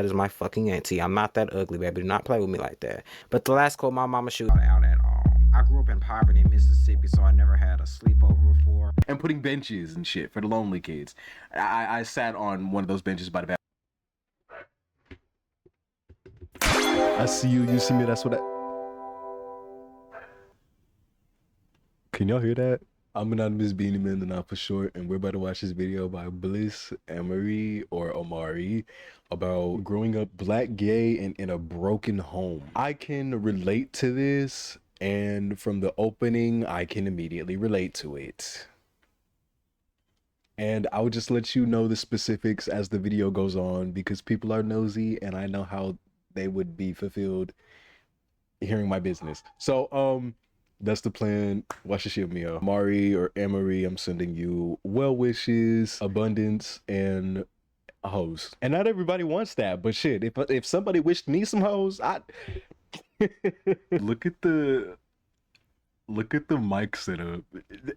That is my fucking auntie. I'm not that ugly, baby. Do not play with me like that. But the last quote my mama shoot out at all. I grew up in poverty in Mississippi, so I never had a sleepover before. And putting benches and shit for the lonely kids. I sat on one of those benches by the bathroom. I see you, you see me, that's what Can y'all hear that? I'm Anonymous Beanie Man, the not for short, and we're about to watch this video by BlissAmari or Omari about growing up black, gay, and in a broken home. I can relate to this, and from the opening, I can immediately relate to it. And I would just let you know the specifics as the video goes on because people are nosy and I know how they would be fulfilled hearing my business. So, that's the plan. Watch the shit, Mia. Mari or Amory, I'm sending you well wishes, abundance, and hoes. And not everybody wants that, but shit, if somebody wished me some hoes, I look at the mic setup.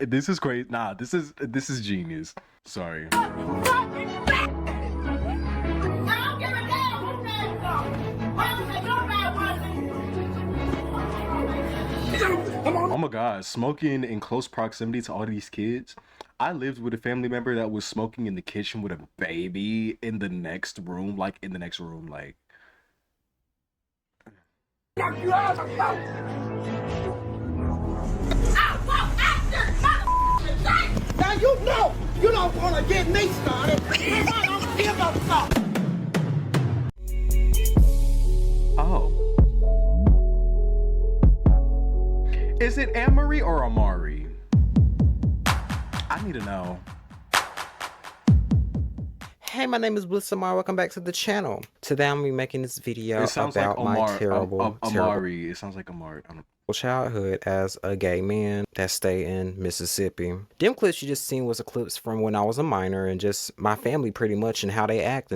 This is crazy. Nah, this is genius. Sorry. Oh my god, smoking in close proximity to all these kids. I lived with a family member that was smoking in the kitchen with a baby in the next room, like. Now you know you don't want to get me started. I don't give a fuck. Oh. Is it Amory or Amari? I need to know. Hey, my name is BlissAmari. Welcome back to the channel. Today I'm gonna be making this video about like my terrible Amari. It sounds like Amari. I don't childhood as a gay man that stayed in Mississippi. Them clips you just seen was a clips from when I was a minor and just my family pretty much and how they act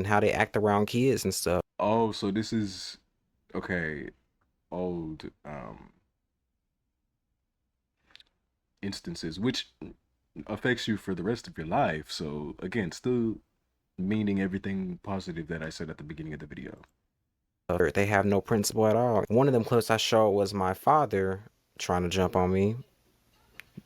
around kids and stuff. Oh, so this is okay. Old instances, which affects you for the rest of your life. So again, still meaning everything positive that I said at the beginning of the video. They have no principle at all. One of them clips I showed was my father trying to jump on me.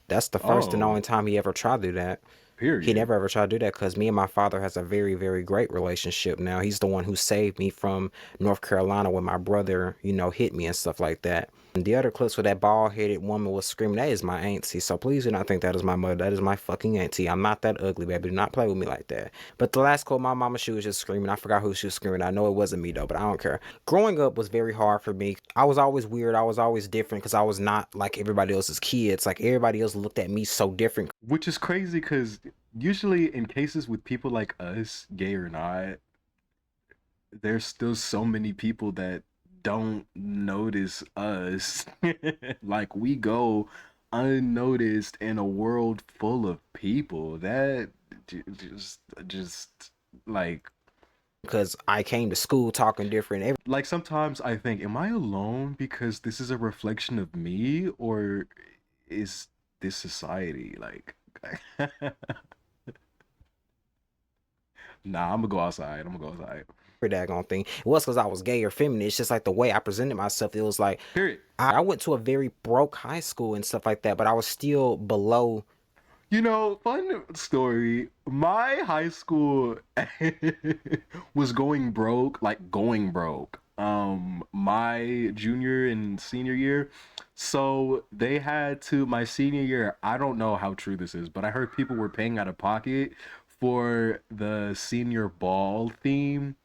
That's the first and only time he ever tried to do that. Period. He never ever tried to do that because me and my father has a very, very great relationship now. He's the one who saved me from North Carolina when my brother, you know, hit me and stuff like that. And the other clips where that bald-headed woman was screaming, that is my auntie. So please do not think that is my mother. That is my fucking auntie. I'm not that ugly, baby. Do not play with me like that. But the last quote my mama, she was just screaming. I forgot who she was screaming. I know it wasn't me though, but I don't care. Growing up was very hard for me. I was always weird. I was always different because I was not like everybody else's kids. Like everybody else looked at me so different. Which is crazy because usually in cases with people like us, gay or not, there's still so many people that don't notice us. Like we go unnoticed in a world full of people that just like, because I came to school talking different. Like sometimes I think, am I alone because this is a reflection of me, or is this society? Like nah, I'm gonna go outside. Daggone thing. It was because I was gay or feminine. It's just like the way I presented myself. It was like, period. I went to a very broke high school and stuff like that, but I was still below. You know, fun story. My high school was going broke, my junior and senior year. So they had to, my senior year, I don't know how true this is, but I heard people were paying out of pocket for the senior ball theme,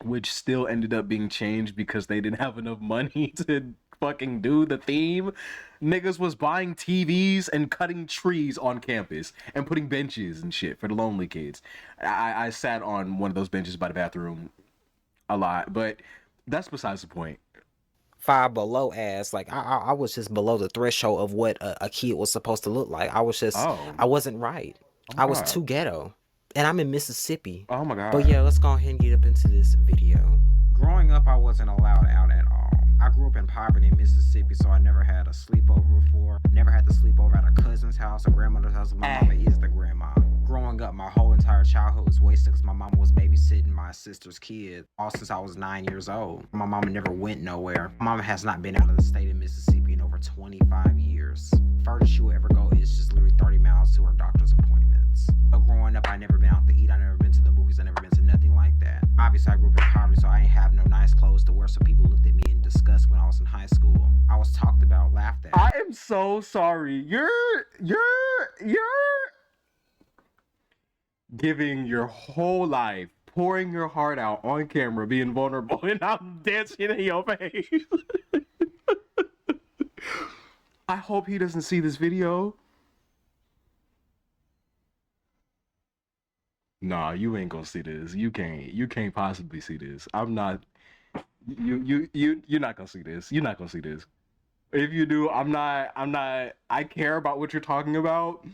which still ended up being changed because they didn't have enough money to fucking do the theme. Niggas was buying TVs and cutting trees on campus and putting benches and shit for the lonely kids. I sat on one of those benches by the bathroom a lot, but that's besides the point. 5 below ass. Like I was just below the threshold of what a kid was supposed to look like. I was just, I wasn't right. I was too ghetto. And I'm in Mississippi. Oh my god. But yeah, let's go ahead and get up into this video. Growing up, I wasn't allowed out at all. I grew up in poverty in Mississippi, so I never had a sleepover before. Never had to sleep over at a cousin's house, a grandmother's house. My mama is the grandma. Growing up, my whole entire childhood was wasted because my mama was babysitting my sister's kid all since I was 9 years old. My mama never went nowhere. My mama has not been out of the state of Mississippi in over 25 years. Furthest she will ever go is just literally 30 miles to her doctor's appointments. But growing up, I never been out to eat. I never been to the movies. I never been to nothing like that. Obviously, I grew up in poverty, so I ain't have no nice clothes to wear, so people looked at me in disgust when I was in high school. I was talked about, laughed at. I am so sorry. You're giving your whole life, pouring your heart out on camera, being vulnerable, and I'm dancing in your face. I hope he doesn't see this video. Nah, you ain't gonna see this. You can't possibly see this. I'm not. You're not gonna see this. You're not gonna see this. If you do, I'm not. I care about what you're talking about.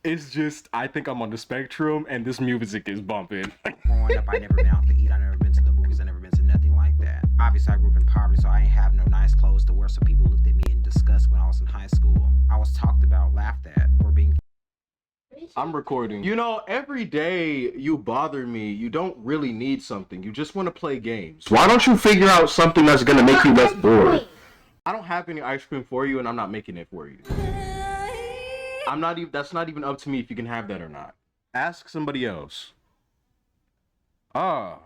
It's just, I think I'm on the spectrum, and this music is bumping. Growing up, I never been out to eat. I never been to the movies. I never been to nothing like that. Obviously, I grew up in poverty, so I ain't have no nice clothes to wear, so people looked at me in disgust when I was in high school. I was talked about, laughed at, or being... I'm recording. You know, every day you bother me, you don't really need something. You just want to play games. Why don't you figure out something that's gonna make you less bored? I don't have any ice cream for you, and I'm not making it for you. I'm not even. That's not even up to me if you can have that or not. Ask somebody else. Ah.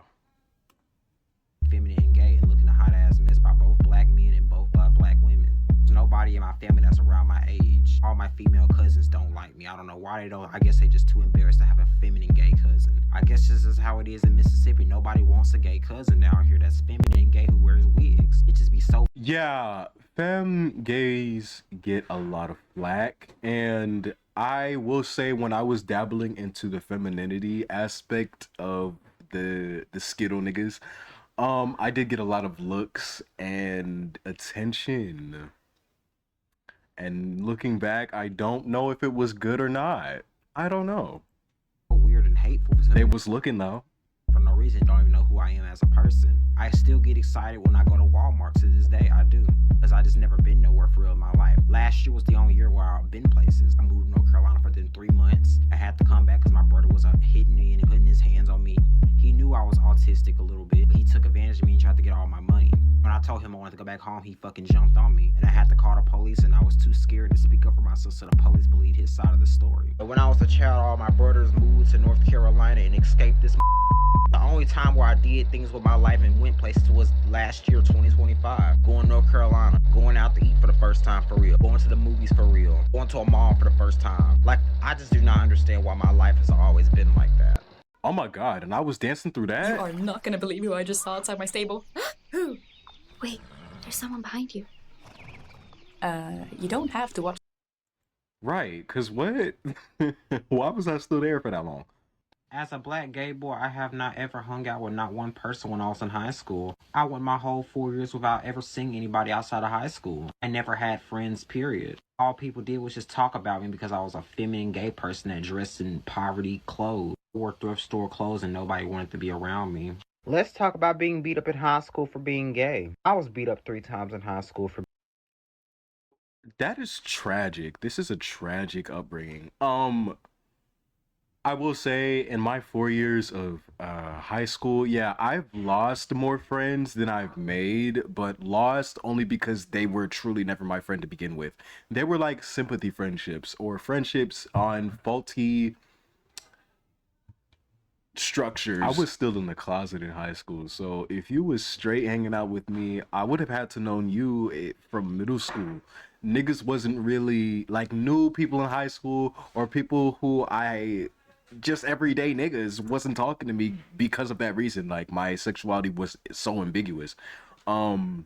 Feminine and gay and looking a hot ass mess by both black men and both black women. There's nobody in my family that's around my age. All my female cousins don't like me. I don't know why they don't. I guess they just too embarrassed to have a feminine gay cousin. I guess this is how it is in Mississippi. Nobody wants a gay cousin down here that's feminine and gay who wears wigs. It just be so... Yeah, femme gays get a lot of flack, and I will say when I was dabbling into the femininity aspect of the Skittle niggas, I did get a lot of looks and attention. And looking back, I don't know if it was good or not. I don't know. weird and hateful. They was looking though. For no reason, don't even know who I am as a person. I still get excited when I go to Walmart to this day. I do, because I just never been nowhere for real in my life. Last year was the only year where I've been places. I moved to North Carolina for 3 months. I had to come back because my brother was hitting me and putting his hands on me. He knew I was autistic a little bit. He took advantage of me and tried to get all my money. When I told him I wanted to go back home, he fucking jumped on me. And I had to call the police, and I was too scared to speak up for myself, so the police believed his side of the story. But when I was a child, all my brothers moved to North Carolina and escaped this. The only time where I did things with my life and went places was last year, 2025. Going to North Carolina, going out to eat for the first time for real, going to the movies for real, going to a mall for the first time. Like, I just do not understand why my life has always been like that. Oh my god, and I was dancing through that? You are not gonna believe who I just saw outside my stable. Who? Wait, there's someone behind you. You don't have to watch. Right, cause what? Why was I still there for that long? As a black gay boy, I have not ever hung out with not one person when I was in high school. I went my whole 4 years without ever seeing anybody outside of high school. I never had friends, period. All people did was just talk about me because I was a feminine gay person that dressed in poverty clothes, wore thrift store clothes, and nobody wanted to be around me. Let's talk about being beat up in high school for being gay. I was beat up 3 times in high school for... That is tragic. This is a tragic upbringing. I will say in my 4 years of high school, yeah, I've lost more friends than I've made, but lost only because they were truly never my friend to begin with. They were like sympathy friendships or friendships on faulty structures. I was still in the closet in high school, so if you was straight hanging out with me, I would have had to known you from middle school. Niggas wasn't really like new people in high school or people who I just everyday niggas wasn't talking to me because of that reason. Like my sexuality was so ambiguous. And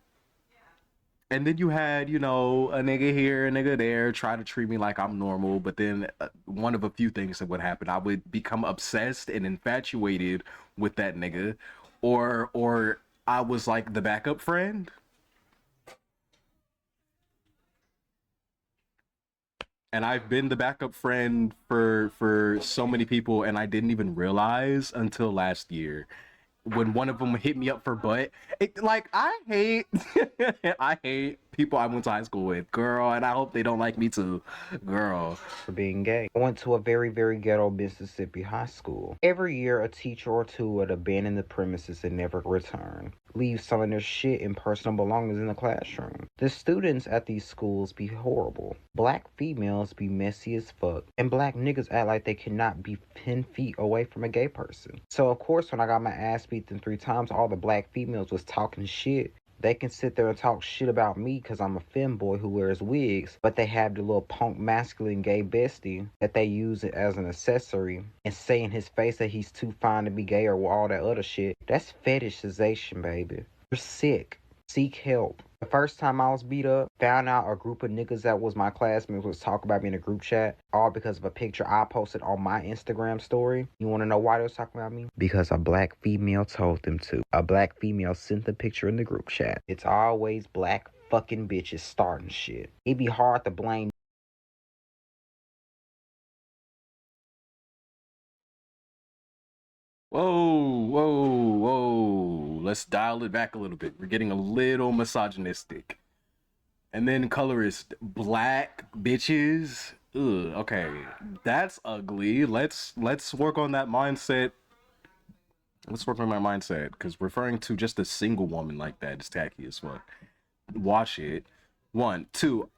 then you had, you know, a nigga here, a nigga there, try to treat me like I'm normal. But then one of a few things that would happen, I would become obsessed and infatuated with that nigga, or I was like the backup friend. And I've been the backup friend for so many people, and I didn't even realize until last year when one of them hit me up for butt. I hate people I went to high school with, girl, and I hope they don't like me too, girl. For being gay. I went to a very, very ghetto Mississippi high school. Every year, a teacher or two would abandon the premises and never return. Leave some of their shit and personal belongings in the classroom. The students at these schools be horrible. Black females be messy as fuck. And black niggas act like they cannot be 10 feet away from a gay person. So of course when I got my ass beaten 3 times, all the black females was talking shit. They can sit there and talk shit about me because I'm a femboy who wears wigs, but they have the little punk masculine gay bestie that they use it as an accessory and say in his face that he's too fine to be gay or all that other shit. That's fetishization, baby. You're sick. Seek help. The first time I was beat up, found out a group of niggas that was my classmates was talking about me in a group chat, all because of a picture I posted on my Instagram story. You want to know why they was talking about me? Because a black female told them to. A black female sent the picture in the group chat. It's always black fucking bitches starting shit. It'd be hard to blame. Whoa, whoa, whoa. Let's dial it back a little bit. We're getting a little misogynistic. And then colorist, black bitches. Ugh, okay. That's ugly. Let's work on that mindset. Let's work on my mindset. Because referring to just a single woman like that is tacky as fuck. Wash it. 1, 2.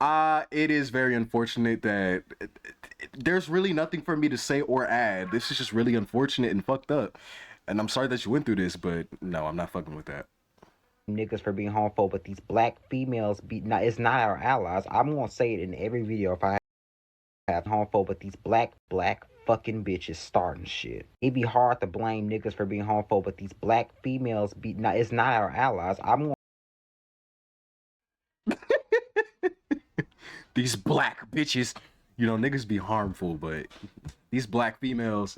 It is very unfortunate that there's really nothing for me to say or add. This is just really unfortunate and fucked up. And I'm sorry that you went through this, but no, I'm not fucking with that. Niggas for being homophobic, but these black females be not. It's not our allies. I'm gonna say it in every video if I have homophobic, but these black fucking bitches starting shit. It'd be hard to blame niggas for being homophobic, but these black females be not. It's not our allies. These black bitches, you know, niggas be harmful, but these black females.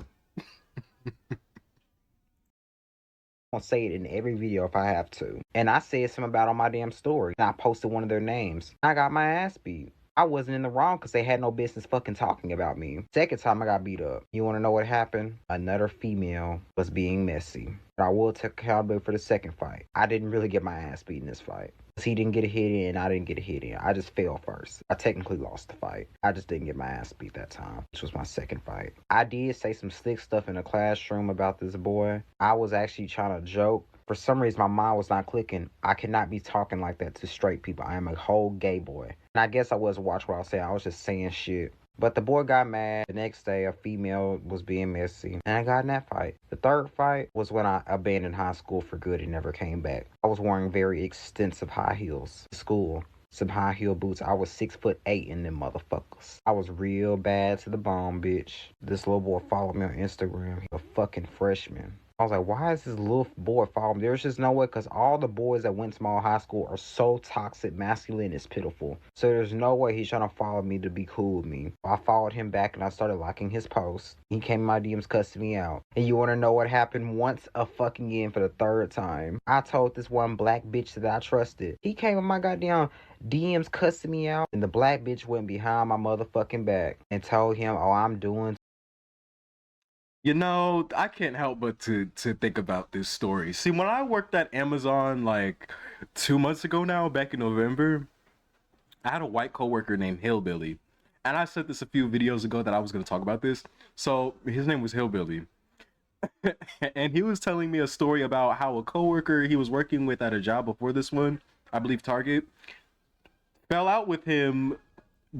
I'll say it in every video if I have to. And I said something about it on my damn story. And I posted one of their names. I got my ass beat. I wasn't in the wrong because they had no business fucking talking about me. Second time I got beat up. You want to know what happened? Another female was being messy. But I will take accountability for the second fight. I didn't really get my ass beat in this fight. He didn't get a hit in, I didn't get a hit in. I just fell first. I technically lost the fight. I just didn't get my ass beat that time, which was my second fight. I did say some slick stuff in the classroom about this boy. I was actually trying to joke. For some reason, my mind was not clicking. I cannot be talking like that to straight people. I am a whole gay boy. And I guess I wasn't watching what I was saying. I was just saying shit. But the boy got mad. The next day, a female was being messy. And I got in that fight. The third fight was when I abandoned high school for good and never came back. I was wearing very extensive high heels to school. Some high heel boots. I was 6'8" in them motherfuckers. I was real bad to the bone, bitch. This little boy followed me on Instagram. He a fucking freshman. I was like, why is this little boy following me? There's just no way, because all the boys that went to my high school are so toxic, masculine, it's pitiful. So there's no way he's trying to follow me to be cool with me. I followed him back and I started liking his posts. He came in my DMs cussing me out. And you want to know what happened once a fucking again for the third time? I told this one black bitch that I trusted. He came in my goddamn DMs cussing me out. And the black bitch went behind my motherfucking back and told him, oh, I'm doing. You know, I can't help but to think about this story. See, when I worked at Amazon like 2 months ago now, back in November, I had a white coworker named Hillbilly. And I said this a few videos ago that I was going to talk about this. So his name was Hillbilly. And he was telling me a story about how a coworker he was working with at a job before this one, I believe Target, fell out with him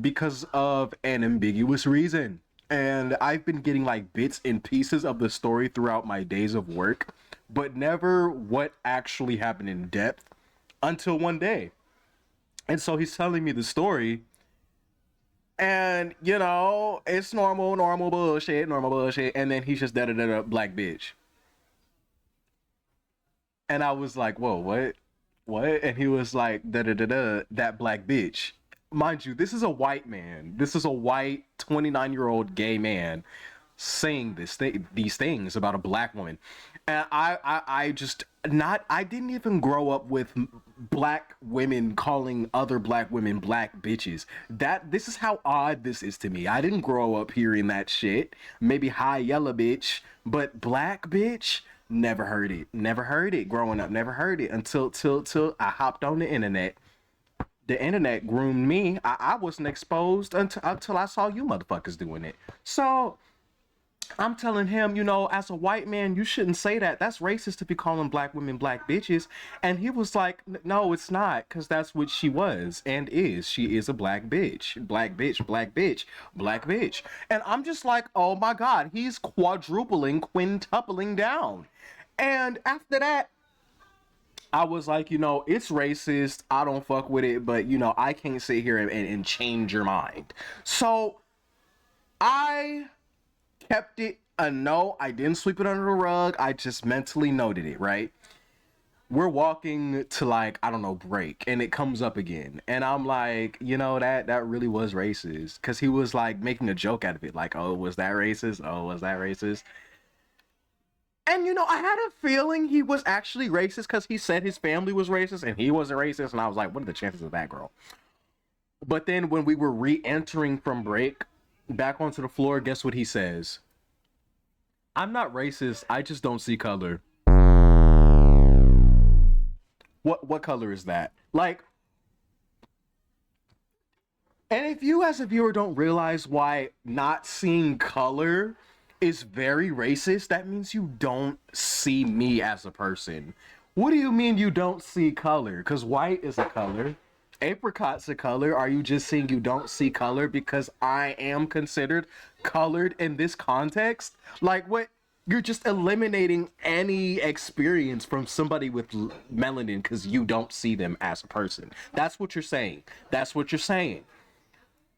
because of an ambiguous reason. And I've been getting like bits and pieces of the story throughout my days of work, but never what actually happened in depth until one day. And so he's telling me the story, and you know, it's normal bullshit, and then he's just da-da-da-da black bitch. And I was like, whoa, what? And he was like, da-da-da-da, that black bitch. Mind you, this is a white man. This is a white 29-year-old gay man saying these things about a black woman. And I didn't even grow up with black women calling other black women black bitches. This is how odd this is to me. I didn't grow up hearing that shit. Maybe high yellow bitch, but black bitch, never heard it growing up. Never heard it until I hopped on the internet. the internet groomed me. I wasn't exposed until I saw you motherfuckers doing it. So I'm telling him, you know, as a white man, you shouldn't say that. That's racist to be calling black women black bitches. And he was like, no, it's not, because that's what she was and is. She is a black bitch. Black bitch, black bitch, black bitch. And I'm just like, oh my God, he's quadrupling, quintupling down. And after that, I was like, you know, it's racist. I don't fuck with it, but, you know, I can't sit here and change your mind. So I kept it a no. I didn't sweep it under the rug. I just mentally noted it, right? We're walking to, like, I don't know, break, and it comes up again. And I'm like, you know, that really was racist. Because he was, like, making a joke out of it. Like, oh, was that racist? Oh, was that racist? And, you know, I had a feeling he was actually racist because he said his family was racist and he wasn't racist. And I was like, what are the chances of that, girl? But then when we were re-entering from break back onto the floor, guess what he says? I'm not racist. I just don't see color. What color is that? Like, and if you as a viewer don't realize why not seeing color is very racist, that means you don't see me as a person. What do you mean you don't see color? Because white is a color. Apricot's a color. Are you just saying you don't see color because I am considered colored in this context? Like, what? You're just eliminating any experience from somebody with melanin because you don't see them as a person. That's what you're saying. That's what you're saying.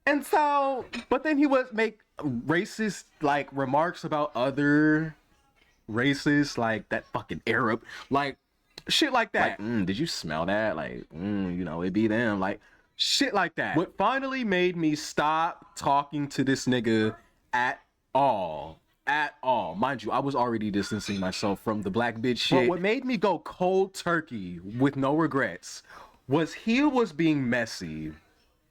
And so, but then he would make racist, like, remarks about other races, like that fucking Arab, like, shit like that. Like, did you smell that? Like, you know, it be them, like, shit like that. What finally made me stop talking to this nigga at all. At all. Mind you, I was already distancing myself from the black bitch shit. But what made me go cold turkey with no regrets was he was being messy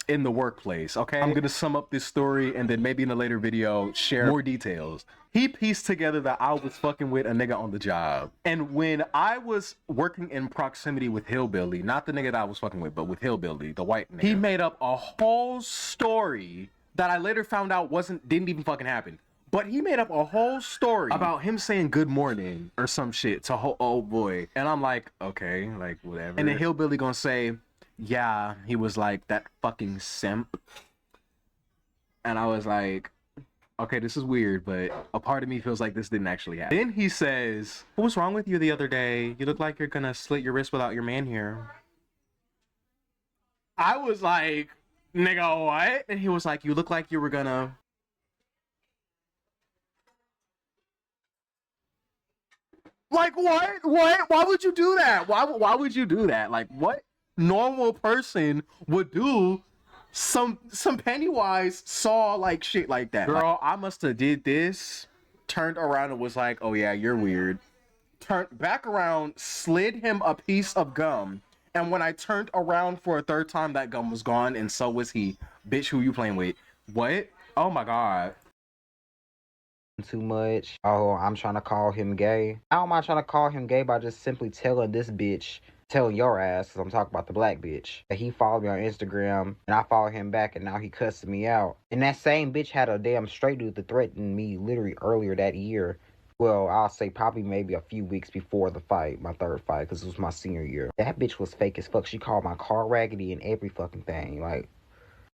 in the workplace, okay? I'm gonna sum up this story and then maybe in a later video share more details. He pieced together that I was fucking with a nigga on the job. And when I was working in proximity with Hillbilly, not the nigga that I was fucking with, but with Hillbilly, the white nigga, he made up a whole story that I later found out didn't even fucking happen. But he made up a whole story about him saying good morning or some shit to old boy. And I'm like, okay, like, whatever. And then Hillbilly gonna say, yeah, he was like, that fucking simp. And I was like, okay, this is weird, but a part of me feels like this didn't actually happen. Then he says, what was wrong with you the other day? You look like you're gonna slit your wrist without your man here. I was like, nigga, what? And he was like, you look like you were gonna... Like, what? What? Why would you do that? Why would you do that? Like, what normal person would do some Pennywise saw like shit like that? Girl, I must have did this, turned around and was like, oh yeah, you're weird. Turned back around, slid him a piece of gum, and when I turned around for a third time, that gum was gone, and so was he. Bitch, who you playing with? What? Oh my God. Too much. Oh, I'm trying to call him gay. I don't mind trying to call him gay by just simply telling this bitch, telling your ass, because I'm talking about the black bitch, that he followed me on Instagram and I followed him back and now he cussing me out. And that same bitch had a damn straight dude that threatened me literally earlier that year. Well, I'll say probably maybe a few weeks before the fight, my third fight, because it was my senior year. That bitch was fake as fuck. She called my car raggedy and every fucking thing. Like,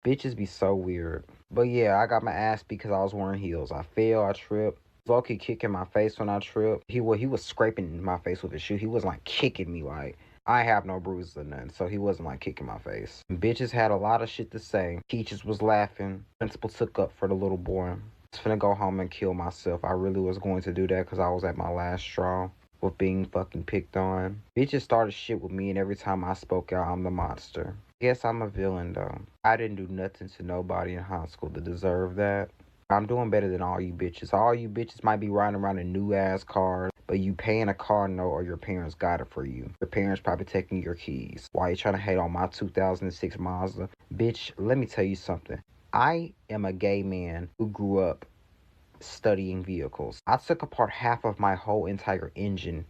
bitches be so weird. But yeah, I got my ass beat because I was wearing heels. I fell, I tripped. Loki kicking my face when I tripped. He was scraping my face with his shoe. He wasn't like kicking me like. I have no bruises or nothing, so he wasn't like kicking my face. Bitches had a lot of shit to say. Teachers was laughing. Principal took up for the little boy. I was finna go home and kill myself. I really was going to do that because I was at my last straw with being fucking picked on. Bitches started shit with me, and every time I spoke out, I'm the monster. Guess I'm a villain though. I didn't do nothing to nobody in high school to deserve that. I'm doing better than all you bitches. All you bitches might be riding around in new ass cars, but you paying a car note or your parents got it for you. Your parents probably taking your keys. Why you trying to hate on my 2006 Mazda? Bitch, let me tell you something. I am a gay man who grew up studying vehicles. I took apart half of my whole entire engine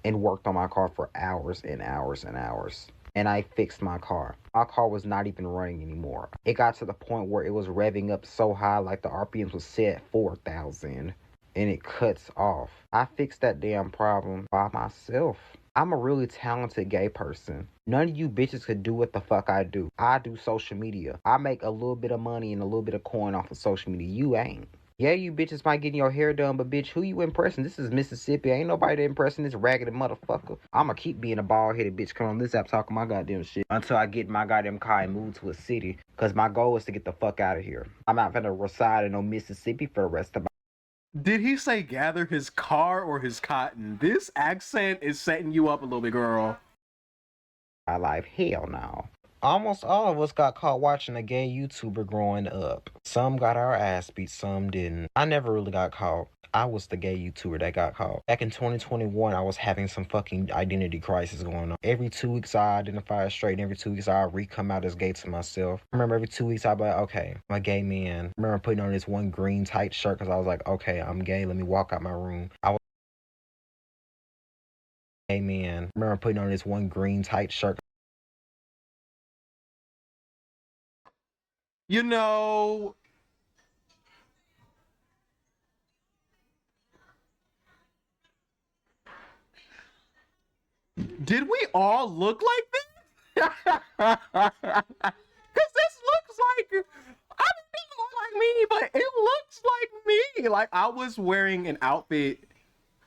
and worked on my car for hours and hours and hours. and I fixed my car. My car was not even running anymore. It got to the point where it was revving up so high, like the RPMs was set 4,000, and it cuts off. I fixed that damn problem by myself. I'm a really talented gay person. None of you bitches could do what the fuck I do. I do social media. I make a little bit of money and a little bit of coin off of social media. You ain't. Yeah, you bitches might get your hair done, but bitch, who you impressing? This is Mississippi. Ain't nobody impressing this raggedy motherfucker. I'ma keep being a bald-headed bitch. Come on this app talking my goddamn shit until I get my goddamn car and move to a city. Cause my goal is to get the fuck out of here. I'm not gonna reside in no Mississippi for the rest of my Did he say gather his car or his cotton? This accent is setting you up a little bit, girl. life. Hell no. Almost all of us got caught watching a gay YouTuber growing up. Some got our ass beat, some didn't. I never really got caught. I was the gay YouTuber that got caught. Back in 2021, I was having some fucking identity crisis going on. Every 2 weeks I identify as straight, and every 2 weeks I re-come out as gay to myself. I remember every 2 weeks I'd be like, okay, I'm a gay man. I remember putting on this one green tight shirt because I was like, okay, I'm gay, let me walk out my room. I was a gay man. I remember putting on this one green tight shirt. You know, did we all look like this? Because this looks like, I don't think it looks like me, but it looks like me. Like, I was wearing an outfit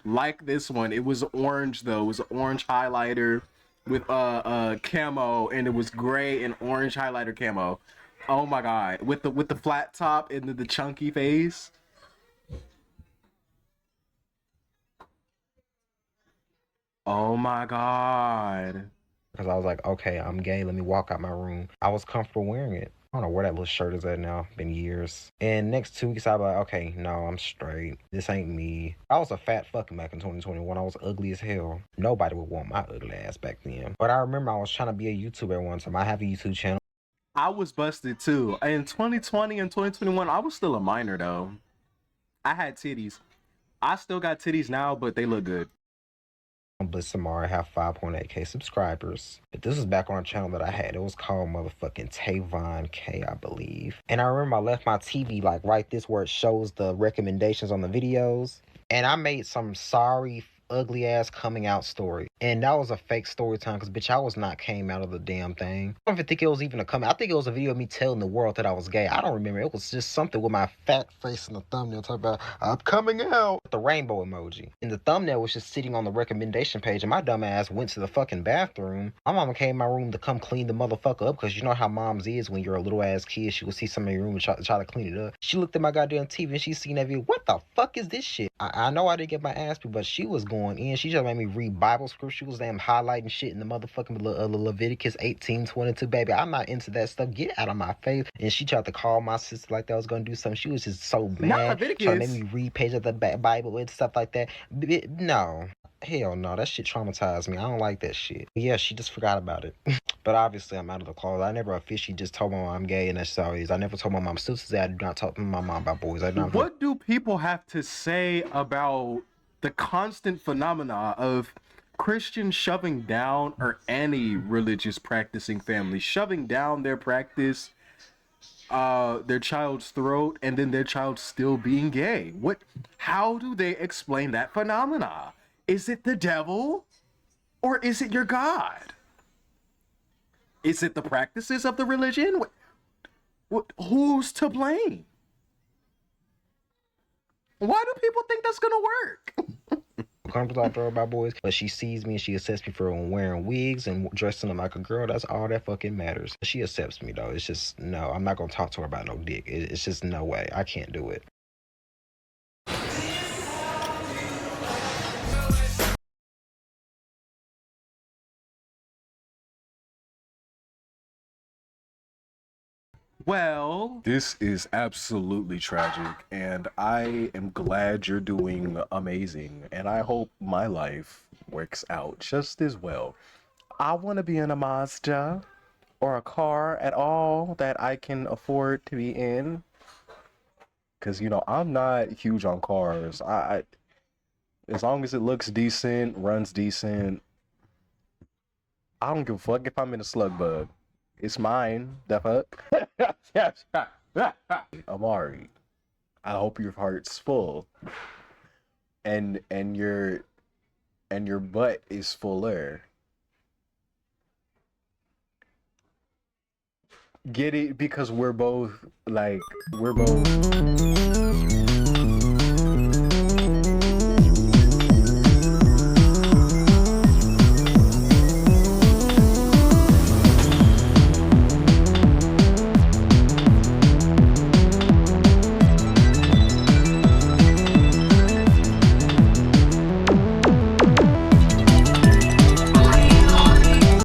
like this one. It was orange, though. It was an orange highlighter with camo, and it was gray and orange highlighter camo. Oh my god, with the flat top and the chunky face. Oh my god. Because I was like, okay, I'm gay, let me walk out my room. I was comfortable wearing it. I don't know where that little shirt is at now. Been years. And next 2 weeks, I'll be like, okay, no, I'm straight. This ain't me. I was a fat fucking back in 2021. I was ugly as hell. Nobody would want my ugly ass back then. But I remember I was trying to be a YouTuber at one time. I have a YouTube channel. I was busted too. In 2020 and 2021, I was still a minor though. I had titties. I still got titties now, but they look good. BlissAmari, have 5.8k subscribers. But this was back on a channel that I had. It was called motherfucking Tavon K, I believe. And I remember I left my TV like right this where it shows the recommendations on the videos. And I made some sorry, ugly ass coming out story. And that was a fake story time because bitch, I was not came out of the damn thing. I don't even think it was even a coming. I think it was a video of me telling the world that I was gay. I don't remember. It was just something with my fat face in the thumbnail talking about I'm coming out with the rainbow emoji. And the thumbnail was just sitting on the recommendation page, and my dumb ass went to the fucking bathroom. My mama came in my room to come clean the motherfucker up because you know how moms is when you're a little ass kid. She will see something in your room and try to clean it up. She looked at my goddamn TV and she seen that video. What the fuck is this shit? I know I didn't get my ass beat, but she was going in. She just made me read Bible scripture. She was damn highlighting shit in the motherfucking Leviticus 18:22, baby. I'm not into that stuff. Get out of my face. And she tried to call my sister like that I was gonna do something. She was just so Not mad. Leviticus. Trying to make me read pages of the Bible and stuff like that. No. Hell no, that shit traumatized me. I don't like that shit. But yeah, she just forgot about it. But obviously, I'm out of the closet. I never officially just told my mom I'm gay, and that's all it is. I never told my mom. Still to say, I do not talk to my mom about boys. I don't. What do people have to say about the constant phenomena of Christians shoving down, or any religious practicing family shoving down their practice, their child's throat, and then their child still being gay? How do they explain that phenomena? Is it the devil, or is it your God? Is it the practices of the religion? Who's to blame? Why do people think that's gonna work? Comfortable out there about boys, but she sees me and she accepts me for wearing wigs and dressing up like a girl. That's all that fucking matters. She accepts me though. It's just no. I'm not gonna talk to her about no dick. It's just no way. I can't do it. Well, this is absolutely tragic, and I am glad you're doing amazing, and I hope my life works out just as well. I want to be in a Mazda or a car at all that I can afford to be in, because, you know, I'm not huge on cars. I as long as it looks decent, runs decent, I don't give a fuck if I'm in a slug bug. It's mine. The fuck? Amari, I hope your heart's full. And your butt is fuller. Get it? Because we're both